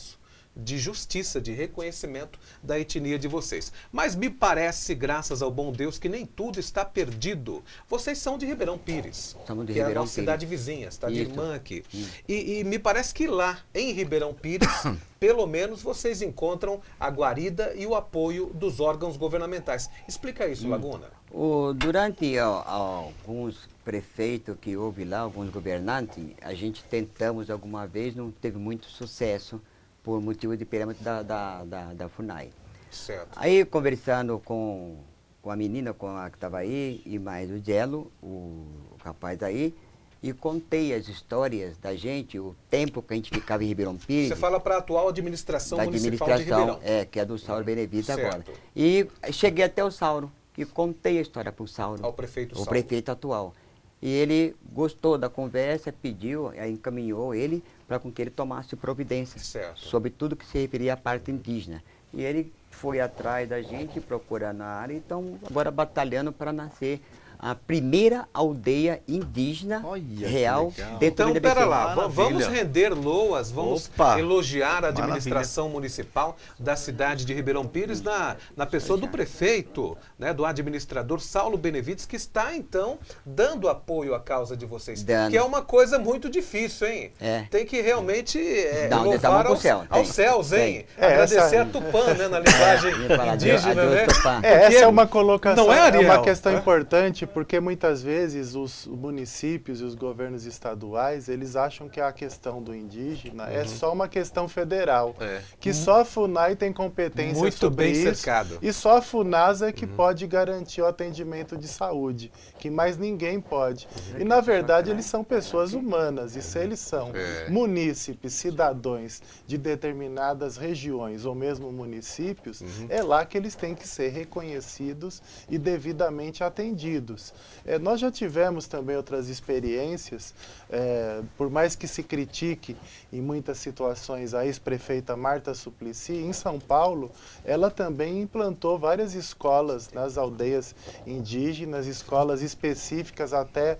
de justiça, de reconhecimento da etnia de vocês. Mas me parece, graças ao bom Deus, que nem tudo está perdido. Vocês são de Ribeirão Pires, Somos de que é a Ribeirão nossa Pires. cidade vizinha, cidade Isso. irmã aqui. E me parece que lá, em Ribeirão Pires, pelo menos vocês encontram a guarida e o apoio dos órgãos governamentais. Explica isso, Laguna. Durante alguns prefeitos que houve lá, alguns governantes, a gente tentamos alguma vez, não teve muito sucesso, por motivo de parâmetro da FUNAI. Certo. Aí, conversando com a menina, com a que estava aí, e mais o Gelo, o rapaz aí, e contei as histórias da gente, o tempo que a gente ficava em Ribeirão Pires. Você fala para a atual administração Da municipal de administração, Ribeirão. que é do Sauro Benevides Certo. agora. E cheguei até o Sauro, e contei a história para o Sauro. Ao prefeito O Sauro. prefeito atual. E ele gostou da conversa, pediu, aí encaminhou ele para que ele tomasse providências Certo. sobre tudo que se referia à parte indígena. E ele foi atrás da gente, procurando a área, então agora batalhando para nascer a primeira aldeia indígena Olha, que real legal. dentro Então, do pera INBC. lá, Maravilha. vamos render loas, vamos Opa, elogiar a administração municipal da cidade de Ribeirão Pires na pessoa do prefeito, né, do administrador Saulo Benevides, que está, então, dando apoio à causa de vocês. Dando. Que é uma coisa muito difícil, hein? É. Tem que realmente Dá um louvar pro céu, tem. aos céus, hein? Tem. Agradecer Essa- a Tupã, né, na linguagem Ia falar, indígena, adeus, né? Tupã. Porque Essa é uma colocação, não é, Ariel? uma questão importante, importante porque muitas vezes os municípios e os governos estaduais, eles acham que a questão do indígena é só uma questão federal, que só a FUNAI tem competência Muito sobre bem isso cercado. e só a FUNASA é que pode garantir o atendimento de saúde, que mais ninguém pode. E na verdade eles são pessoas humanas e se eles são munícipes, cidadãos de determinadas regiões ou mesmo municípios, é lá que eles têm que ser reconhecidos e devidamente atendidos. Nós já tivemos também outras experiências, por mais que se critique em muitas situações a ex-prefeita Marta Suplicy, em São Paulo, ela também implantou várias escolas nas aldeias indígenas, escolas específicas até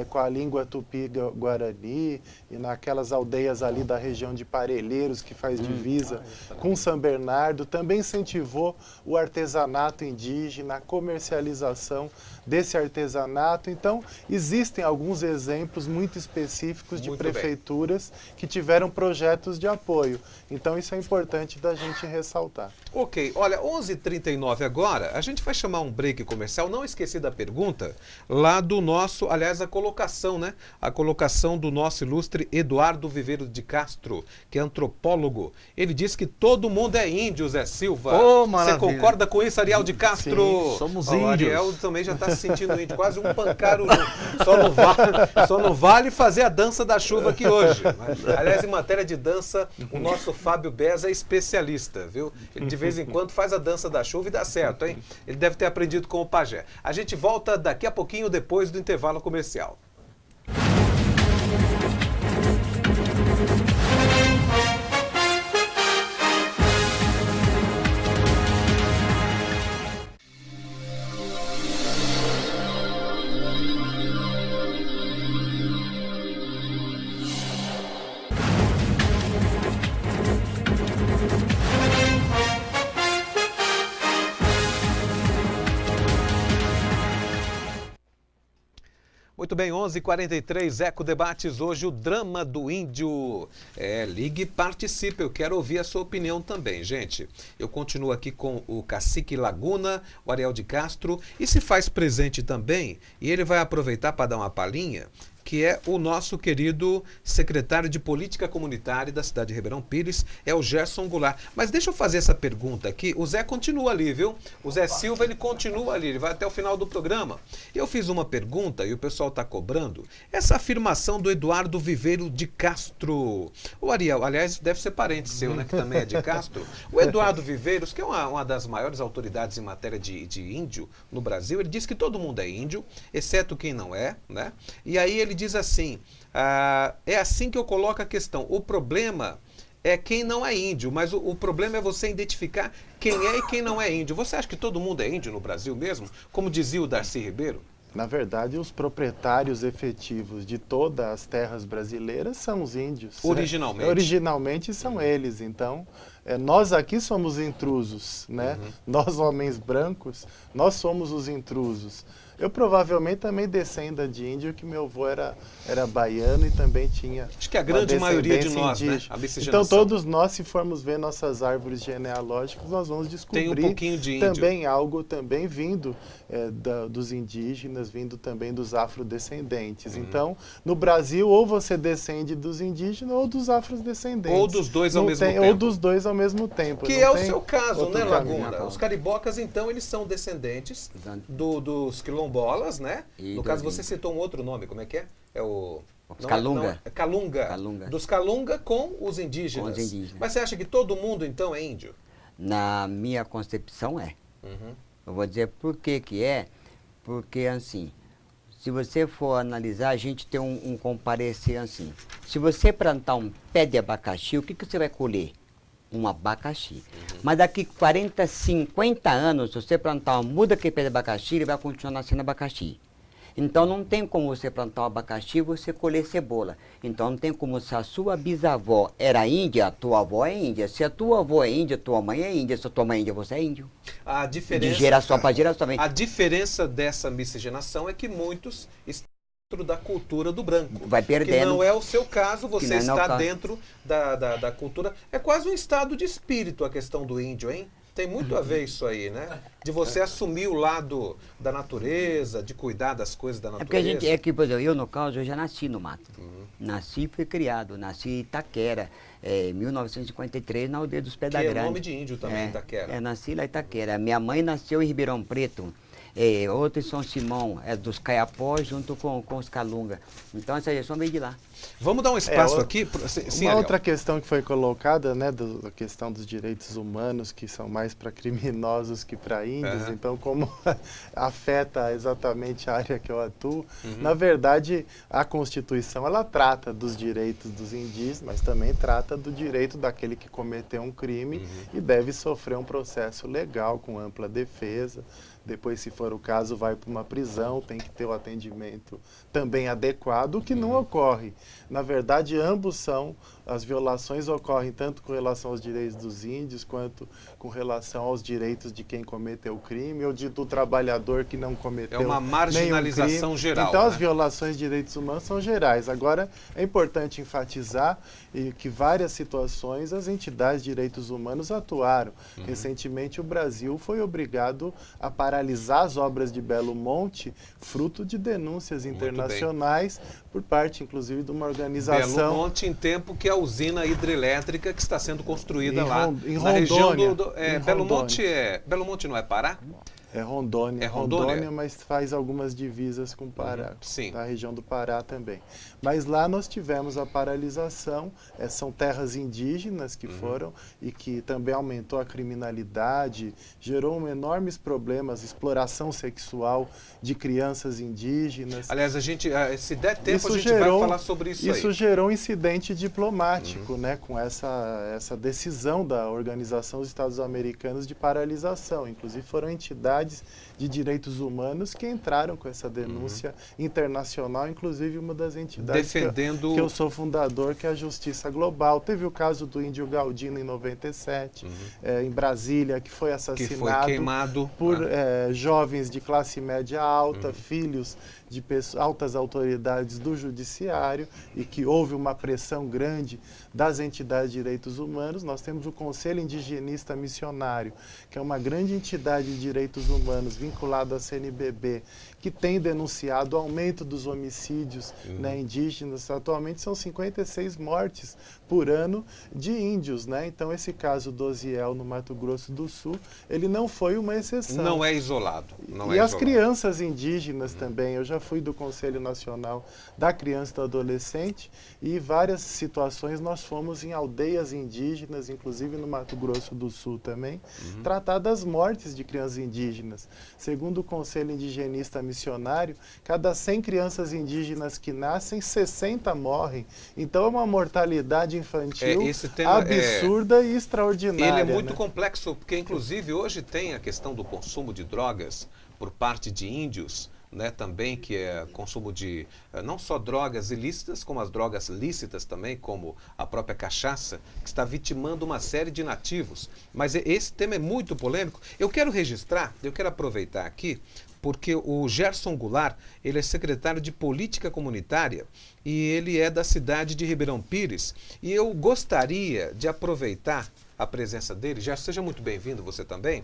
com a língua tupi-guarani, e naquelas aldeias ali da região de Parelheiros, que faz divisa com São Bernardo, também incentivou o artesanato indígena, a comercialização desse artesanato. Então, existem alguns exemplos muito específicos de prefeituras que tiveram projetos de apoio. Então, isso é importante da gente ressaltar. Ok, olha, 11h39 agora, a gente vai chamar um break comercial. Não esqueci da pergunta lá do nosso, aliás, a colocação, né? A colocação do nosso ilustre Eduardo Viveiro de Castro, que é antropólogo. Ele disse que todo mundo é índio, Zé Silva. Ô, Você maravilha. concorda com isso, Ariel de Castro? Sim, somos O índios. Ariel também já está se sentindo índio, quase um pancaruru. Só não vale fazer a dança da chuva aqui hoje. Aliás, em matéria de dança, o nosso Fábio Bez é especialista, viu? Ele de vez em quando faz a dança da chuva e dá certo, hein? Ele deve ter aprendido com o pajé. A gente volta daqui a pouquinho, depois do intervalo comercial. Muito bem, 11h43, Eco Debates, hoje o drama do índio. Ligue e participe, eu quero ouvir a sua opinião também, gente. Eu continuo aqui com o Cacique Laguna, o Ariel de Castro, e se faz presente também, e ele vai aproveitar para dar uma palhinha, que é o nosso querido secretário de Política Comunitária da cidade de Ribeirão Pires, é o Gerson Goulart. Mas deixa eu fazer essa pergunta aqui, o Zé continua ali, viu? O Zé Silva, ele continua ali, ele vai até o final do programa. Eu fiz uma pergunta e o pessoal está cobrando, essa afirmação do Eduardo Viveiro de Castro. O Ariel, aliás, deve ser parente seu, né, que também é de Castro. O Eduardo Viveiros, que é uma das maiores autoridades em matéria de índio no Brasil, ele diz que todo mundo é índio, exceto quem não é, né? E aí ele diz assim, é assim que eu coloco a questão, o problema é quem não é índio, mas o problema é você identificar quem é e quem não é índio. Você acha que todo mundo é índio no Brasil mesmo? Como dizia o Darcy Ribeiro? Na verdade, os proprietários efetivos de todas as terras brasileiras são os índios. Originalmente? Originalmente são eles. Então, nós aqui somos intrusos, né? Nós, homens brancos, nós somos os intrusos. Eu provavelmente também descenda de índio, que meu avô era baiano e também tinha acho que a grande maioria de nós, né? A miscigenação. Então todos nós, se formos ver nossas árvores genealógicas, nós vamos descobrir tem um pouquinho de índio. Também algo também vindo dos indígenas, vindo também dos afrodescendentes. Então, no Brasil, ou você descende dos indígenas ou dos afrodescendentes. Ou dos dois ao mesmo tempo. Ou dos dois ao mesmo tempo. Que é o seu caso, né, Laguna? Os carimbocas, então, eles são descendentes dos quilombolas, né? No caso, você citou um outro nome, como é que é? É o... Calunga. Calunga. Dos Calunga com os indígenas. Com os indígenas. Mas você acha que todo mundo, então, é índio? Na minha concepção, é. Eu vou dizer por que é. Porque, assim, se você for analisar, a gente tem um comparecer assim. Se você plantar um pé de abacaxi, o que você vai colher? Um abacaxi. Mas daqui 40, 50 anos, se você plantar uma muda que pé de abacaxi, ele vai continuar nascendo abacaxi. Então não tem como você plantar um abacaxi e você colher cebola. Então não tem como, se a sua bisavó era índia, a tua avó é índia. Se a tua avó é índia, tua mãe é índia. Se a tua mãe é índia, você é índio. A diferença, de geração para geração. A diferença dessa miscigenação é que muitos estão dentro da cultura do branco. Vai perdendo. Que não é o seu caso, você está caso. dentro da cultura. É quase um estado de espírito a questão do índio, hein? Tem muito a ver isso aí, né? De você assumir o lado da natureza, de cuidar das coisas da É natureza. porque a gente, é que, por exemplo, eu no caso, eu já nasci no mato. Nasci e fui criado, nasci em Itaquera, em 1953, na aldeia dos Pé da Que é Grande. nome de índio também, Itaquera. Nasci lá em Itaquera. Minha mãe nasceu em Ribeirão Preto, outra em São Simão, dos Caiapós, junto com os Calunga. Então essa gestão veio de lá. Vamos dar um espaço aqui? Sim, Uma Ariel. outra questão que foi colocada, né, a questão dos direitos humanos, que são mais para criminosos que para índios, então como afeta exatamente a área que eu atuo, na verdade a Constituição ela trata dos direitos dos indígenas, mas também trata do direito daquele que cometeu um crime e deve sofrer um processo legal com ampla defesa. Depois, se for o caso, vai para uma prisão, tem que ter o atendimento também adequado, o que não ocorre. Na verdade, ambos são, as violações ocorrem tanto com relação aos direitos dos índios, quanto com relação aos direitos de quem cometeu o crime, ou do trabalhador que não cometeu É uma marginalização crime. geral. Então, né? as violações de direitos humanos são gerais. Agora, é importante enfatizar que várias situações as entidades de direitos humanos atuaram. Recentemente, o Brasil foi obrigado a paralisar as obras de Belo Monte, fruto de denúncias internacionais, por parte, inclusive, de uma organização... Belo Monte, em tempo que a usina hidrelétrica que está sendo construída lá em na região Rondônia, Belo Monte Belo Monte não é Pará? É Rondônia. É Rondônia? Mas faz algumas divisas com o Pará. Sim. Da região do Pará também. Mas lá nós tivemos a paralisação, são terras indígenas que foram e que também aumentou a criminalidade, gerou enormes problemas, exploração sexual de crianças indígenas. Aliás, a gente, se der tempo, a gente vai falar sobre isso aí. Isso gerou um incidente diplomático, né, com essa decisão da Organização dos Estados Americanos de paralisação. Inclusive foram entidades de direitos humanos que entraram com essa denúncia internacional, inclusive uma das entidades que eu sou fundador, que é a Justiça Global. Teve o caso do índio Galdino em 97, em Brasília, que foi assassinado, que foi queimado por jovens de classe média alta, filhos de altas autoridades do judiciário, e que houve uma pressão grande das entidades de direitos humanos. Nós temos o Conselho Indigenista Missionário, que é uma grande entidade de direitos humanos vinculada à CNBB, que tem denunciado o aumento dos homicídios indígenas. Atualmente são 56 mortes por ano de índios, né? Então esse caso do Osiel no Mato Grosso do Sul, ele não foi uma exceção. Não é isolado. As crianças indígenas também. Eu já fui do Conselho Nacional da Criança e do Adolescente, e várias situações nós fomos em aldeias indígenas, inclusive no Mato Grosso do Sul também, tratar das mortes de crianças indígenas. Segundo o Conselho Indigenista Missionário, cada 100 crianças indígenas que nascem, 60 morrem. Então é uma mortalidade infantil absurda e extraordinária. Ele é muito complexo, porque inclusive hoje tem a questão do consumo de drogas por parte de índios, né, também, que é consumo de não só drogas ilícitas, como as drogas lícitas também, como a própria cachaça, que está vitimando uma série de nativos. Mas esse tema é muito polêmico. Eu quero aproveitar aqui, porque o Gerson Goulart, ele é secretário de Política Comunitária e ele é da cidade de Ribeirão Pires. E eu gostaria de aproveitar a presença dele, já seja muito bem-vindo você também,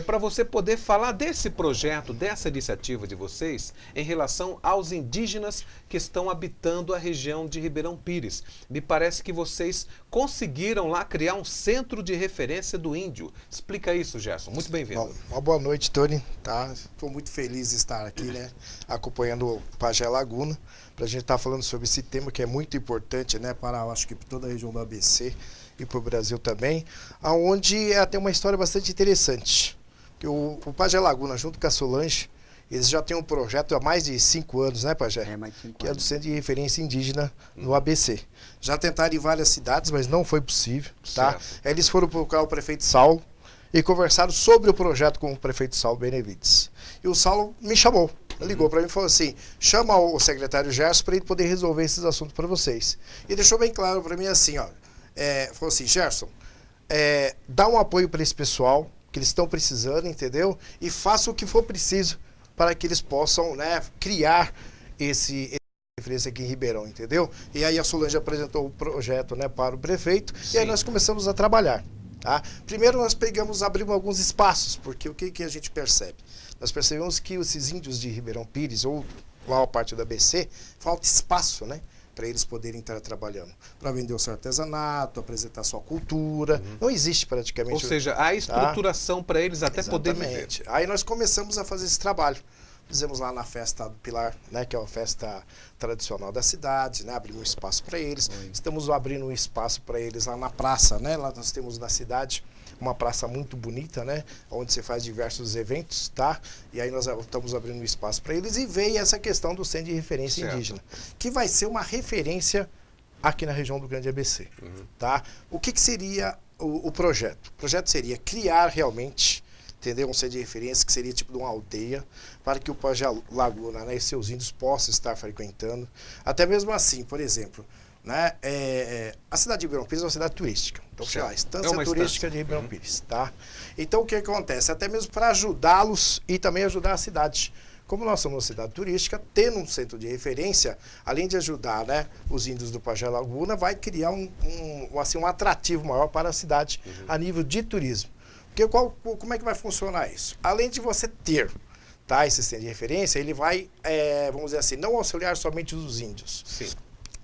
para você poder falar desse projeto, dessa iniciativa de vocês em relação aos indígenas que estão habitando a região de Ribeirão Pires. Me parece que vocês conseguiram lá criar um centro de referência do índio. Explica isso, Gerson. Muito bem-vindo. Bom, uma boa noite, Tony. Estou muito feliz de estar aqui, né, acompanhando o Pajé Laguna, para a gente estar falando sobre esse tema que é muito importante, né, para, acho que, toda a região do ABC e para o Brasil também, onde tem uma história bastante interessante. Que o Pajé Laguna, junto com a Solange, eles já têm um projeto há mais de 5 anos, né, Pajé? Mais de 5 que é do Centro de Referência Indígena no ABC. Já tentaram em várias cidades, mas não foi possível, tá? Eles foram procurar o prefeito Saulo e conversaram sobre o projeto com o prefeito Saulo Benevides. E o Saulo me chamou, ligou para mim e falou assim, chama o secretário Gerson para ele poder resolver esses assuntos para vocês. E deixou bem claro para mim assim, ó, falou assim, Gerson, dá um apoio para esse pessoal, que eles estão precisando, entendeu? E faça o que for preciso para que eles possam, né, criar esse referência aqui em Ribeirão, entendeu? E aí a Solange apresentou o projeto, né, para o prefeito, e aí nós começamos a trabalhar. Tá? Primeiro nós abrimos alguns espaços, porque o que a gente percebe? Nós percebemos que esses índios de Ribeirão Pires, ou maior parte da ABC, falta espaço, né? Para eles poderem estar trabalhando, para vender o seu artesanato, apresentar sua cultura. Não existe praticamente. Ou seja, há estruturação para eles até poder viver. Aí nós começamos a fazer esse trabalho. Fizemos lá na festa do Pilar, né, que é uma festa tradicional da cidade, né, abrimos um espaço para eles. Estamos abrindo um espaço para eles lá na praça, né? Lá nós temos na cidade uma praça muito bonita, né, onde se faz diversos eventos, tá? E aí nós estamos abrindo um espaço para eles e veio essa questão do centro de referência indígena, que vai ser uma referência aqui na região do Grande ABC, tá? O que seria o projeto? O projeto seria criar realmente, entendeu? Um centro de referência que seria tipo de uma aldeia, para que o Pajé Laguna, né, e seus índios possam estar frequentando. Até mesmo assim, por exemplo, né, a cidade de Ribeirão Pires é uma cidade turística. Então, a estância turística de Ribeirão Pires, tá? Então, o que acontece? Até mesmo para ajudá-los e também ajudar a cidade. Como nós somos uma cidade turística, tendo um centro de referência, além de ajudar, né, os índios do Pajé Laguna, vai criar um atrativo maior para a cidade a nível de turismo. Porque como é que vai funcionar isso? Além de você ter, tá, esse centro de referência, ele vai, vamos dizer assim, não auxiliar somente os índios,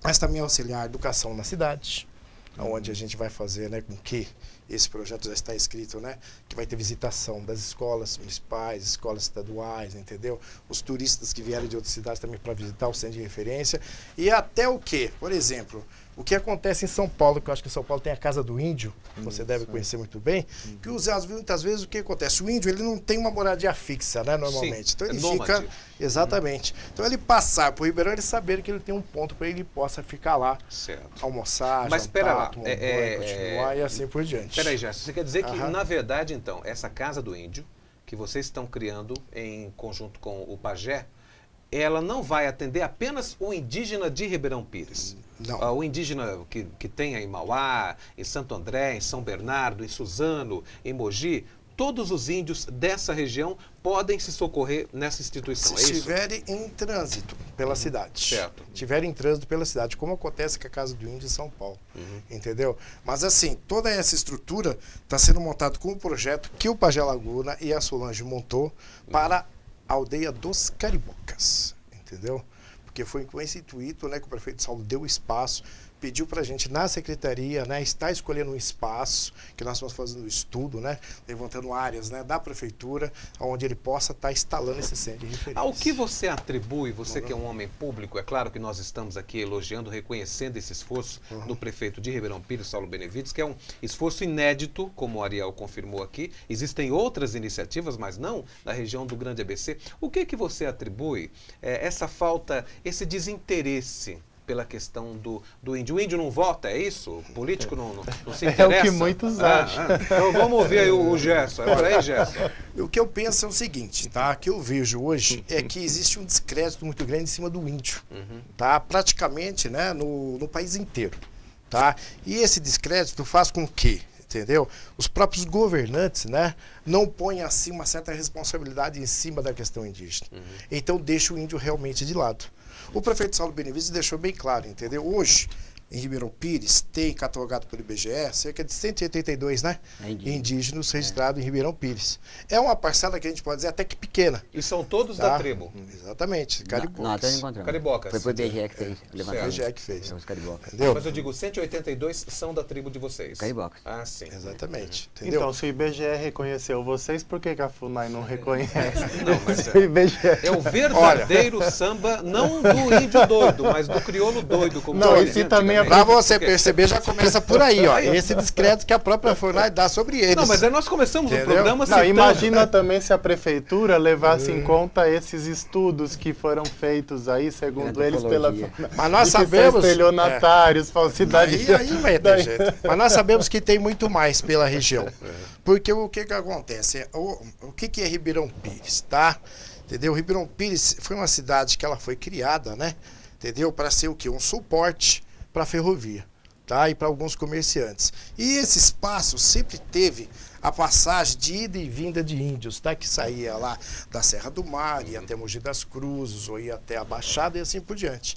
mas também auxiliar a educação na cidade, onde a gente vai fazer, né, com que esse projeto já está escrito, né, que vai ter visitação das escolas municipais, escolas estaduais, entendeu? Os turistas que vierem de outras cidades também para visitar o centro de referência. E até o que? Por exemplo, o que acontece em São Paulo, que eu acho que em São Paulo tem a Casa do Índio, que você deve conhecer muito bem, que muitas vezes o que acontece? O índio, ele não tem uma moradia fixa, né, normalmente. Então ele fica... Exatamente. Então ele passar por Ribeirão, ele saber que ele tem um ponto para ele possa ficar lá, almoçar, mas jantar, lá, tomar um banho, continuar e assim por diante. Espera aí, Gerson, você quer dizer que, na verdade, então, essa Casa do Índio, que vocês estão criando em conjunto com o Pajé, ela não vai atender apenas o indígena de Ribeirão Pires? Não. O indígena que tem em Mauá, em Santo André, em São Bernardo, em Suzano, em Mogi, todos os índios dessa região podem se socorrer nessa instituição, se estiverem em trânsito pela cidade. Certo. Estiverem em trânsito pela cidade, como acontece com a Casa do Índio em São Paulo. Entendeu? Mas assim, toda essa estrutura está sendo montada com um projeto que o Pajé Laguna e a Solange montou para a aldeia dos Caribocas. Entendeu? Porque foi com esse intuito, né, que o prefeito Saulo deu espaço, pediu para a gente na secretaria, né, estar escolhendo um espaço, que nós estamos fazendo um estudo, né, levantando áreas, né, da prefeitura, onde ele possa estar instalando esse centro de referência. Ao que você atribui, você que é um homem público, é claro que nós estamos aqui elogiando, reconhecendo esse esforço do prefeito de Ribeirão Pires, Saulo Benevides, que é um esforço inédito, como o Ariel confirmou aqui. Existem outras iniciativas, mas não na região do Grande ABC. O que você atribui essa falta, esse desinteresse pela questão do índio? O índio não vota, é isso? O político não se interessa? É o que muitos acham. Então vamos ouvir aí o Gerson. É por aí, Gerson. O que eu penso é o seguinte, tá? O que eu vejo hoje é que existe um descrédito muito grande em cima do índio, tá? Praticamente, né, no país inteiro, tá? E esse descrédito faz com que, entendeu, os próprios governantes, né, não põem assim uma certa responsabilidade em cima da questão indígena. Então deixa o índio realmente de lado. O prefeito Saulo Benevides deixou bem claro, entendeu? Hoje, em Ribeirão Pires, tem catalogado pelo IBGE cerca de 182, né, indígenas registrados em Ribeirão Pires. É uma parcela que a gente pode dizer até que pequena. E são todos da tribo? Exatamente, Caribocas. Caribocas. Foi pro IBGE que fez. Foi o IBGE que fez. Os Caribocas. Entendeu? Mas eu digo, 182 são da tribo de vocês. Caribocas. Ah, sim. Exatamente. Entendeu? Então, se o IBGE reconheceu vocês, por que a FUNAI não reconhece? Não, mas Se o IBGE... é o verdadeiro samba, não do índio doido, mas do crioulo doido. Como Não, dizia esse também é antigamente. Pra você perceber, já começa por aí, ó. Esse descrédito que a própria FUNAI dá sobre eles. Não, mas aí nós começamos o programa Não, citando. imagina também se a prefeitura levasse em conta esses estudos que foram feitos aí, segundo eles, pela Mas nós de que são sabemos... estelionatários, falsidade... Aí vai ter jeito. Mas nós sabemos que tem muito mais pela região. Porque o que acontece? O que é Ribeirão Pires, tá? Entendeu? Ribeirão Pires foi uma cidade que ela foi criada, né? Entendeu? Para ser o quê? Um suporte para a ferrovia, tá? E para alguns comerciantes. E esse espaço sempre teve a passagem de ida e vinda de índios, tá? Que saía lá da Serra do Mar, ia até Mogi das Cruzes, ou ia até a Baixada e assim por diante.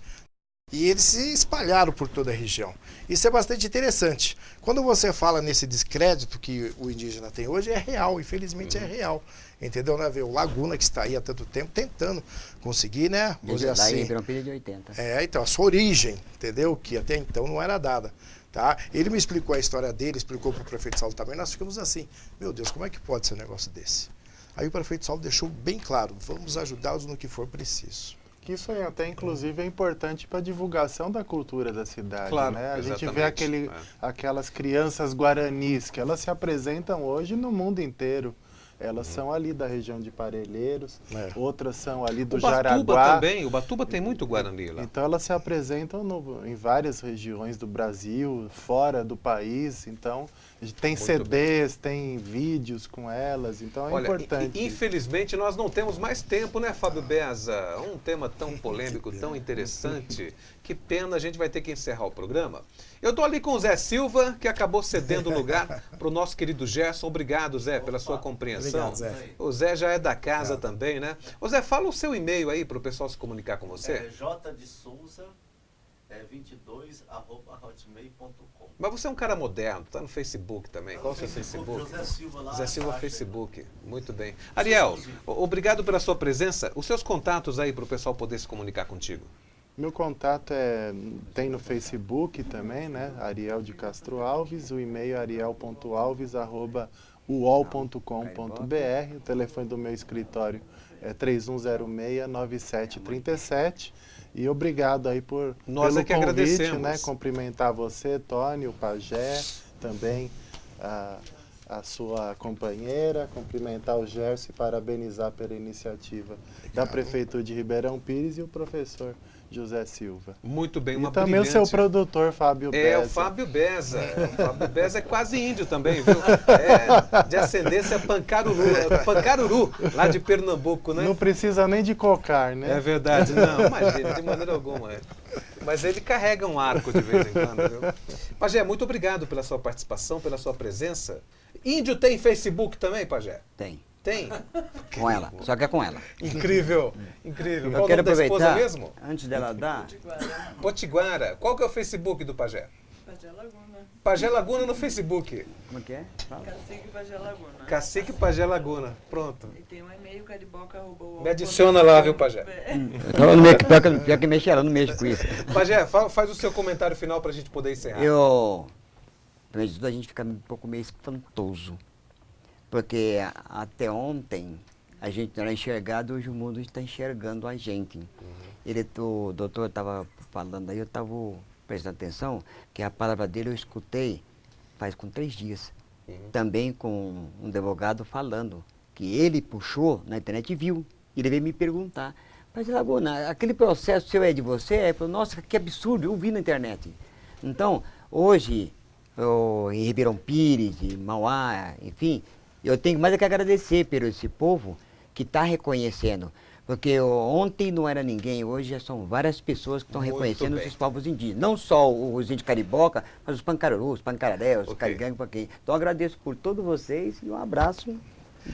E eles se espalharam por toda a região. Isso é bastante interessante. Quando você fala nesse descrédito que o indígena tem hoje, é real, infelizmente é real. Entendeu? Né? Ver o Laguna, que está aí há tanto tempo, tentando conseguir, né? Vamos dizer assim. Ribeirão Pires de 80. Então, a sua origem, entendeu? Que até então não era dada. Tá? Ele me explicou a história dele, explicou para o prefeito Saulo também, nós ficamos assim, meu Deus, como é que pode ser um negócio desse? Aí o prefeito Saulo deixou bem claro, vamos ajudá-los no que for preciso. Isso aí até, inclusive, é importante para a divulgação da cultura da cidade. Claro, né? A gente exatamente, vê aquelas crianças guaranis que elas se apresentam hoje no mundo inteiro. Elas são ali da região de Parelheiros, outras são ali do Jaraguá. Ubatuba também, Ubatuba tem muito Guarani lá. Então elas se apresentam em várias regiões do Brasil, fora do país. Então tem Muito CDs, tem vídeos com elas, então é importante. Infelizmente nós não temos mais tempo, né, Fábio Beza? Um tema tão polêmico, tão interessante. Que pena, a gente vai ter que encerrar o programa. Eu estou ali com o Zé Silva, que acabou cedendo lugar para o nosso querido Gerson. Obrigado, Zé, pela sua compreensão. Obrigado, Zé. O Zé já é da casa também, né? Ô Zé, fala o seu e-mail aí para o pessoal se comunicar com você. J de Souza 22@hotmail.com. Mas você é um cara moderno, tá no Facebook também. Qual é o seu Facebook? José Silva lá. Zé Silva Facebook. Muito bem. Ariel, obrigado pela sua presença. Os seus contatos aí para o pessoal poder se comunicar contigo. Meu contato tem no Facebook também, né? Ariel de Castro Alves, o e-mail é ariel.alves@uol.com.br, o telefone do meu escritório é 3106-9737. E obrigado aí pelo que convite, agradecemos. né? Cumprimentar você, Tony, o Pajé, também a sua companheira, cumprimentar o Gerson e parabenizar pela iniciativa da Prefeitura de Ribeirão Pires e o professor José Silva. Muito bem, E uma também brilhante... o seu produtor, Fábio Beza. É, o Fábio Beza. O Fábio Beza é quase índio também, viu? É de ascendência Pancaruru, lá de Pernambuco, né? Não precisa nem de cocar, né? É verdade, não, imagina, de maneira alguma. Mas ele carrega um arco de vez em quando, viu? Pajé, muito obrigado pela sua participação, pela sua presença. Índio tem Facebook também, Pajé? Tem. Tem? Com ela, só que é com ela. Incrível, incrível. Qual Eu o quero nome da esposa aproveitar, mesmo? antes dela dar, Potiguara. Qual que é o Facebook do Pajé? Pajé Laguna. Pajé Laguna no Facebook. como é que é? Fala. Cacique Pajé Laguna. Cacique Pajé Laguna. Pronto. E tem um e-mail cariboca@uol.com.br. Me adiciona lá, viu, Pajé? Pior que mexe ela, não mexe com isso. Pajé, faz o seu comentário final para a gente poder encerrar. Primeiro de tudo, a gente fica um pouco meio espantoso. Porque até ontem a gente não era enxergado, hoje o mundo está enxergando a gente. O doutor estava falando aí, eu estava prestando atenção, que a palavra dele eu escutei faz com 3 dias. Também com um advogado falando, que ele puxou na internet e viu. Ele veio me perguntar, mas Laguna, aquele processo seu é de você? Ele falou, nossa, que absurdo, eu vi na internet. Então, hoje, em Ribeirão Pires, em Mauá, enfim, eu tenho mais é que agradecer por esse povo que está reconhecendo. Porque ontem não era ninguém, hoje já são várias pessoas que estão reconhecendo bem. os povos indígenas. Não só os índios cariboca, mas os pancarurus, os pancararés, os Ok. carigangue. Então agradeço por todos vocês e um abraço.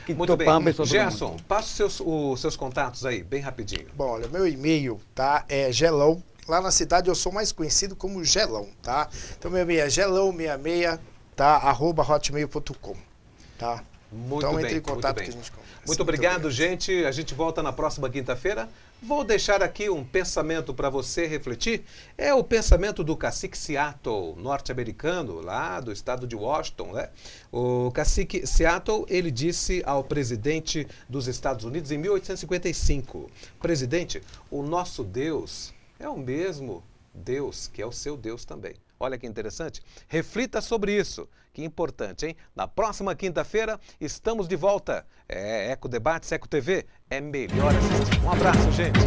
Que Muito bem. topamos, todo mundo. Gerson, passa os seus contatos aí, bem rapidinho. Bom, olha, meu e-mail, tá, é Gelão. Lá na cidade eu sou mais conhecido como Gelão, tá? Então meu e-mail é gelão66, tá, @hotmail.com, tá? Muito Então bem, entre em contato muito que a bem. gente conversa. Muito obrigado, gente. A gente volta na próxima quinta-feira. Vou deixar aqui um pensamento para você refletir. É o pensamento do cacique Seattle, norte-americano, lá do estado de Washington, né? O cacique Seattle, ele disse ao presidente dos Estados Unidos em 1855, presidente, o nosso Deus é o mesmo Deus que é o seu Deus também. Olha que interessante. Reflita sobre isso. Que importante, hein? Na próxima quinta-feira estamos de volta. Eco Debates, Eco TV. É melhor assistir. Um abraço, gente.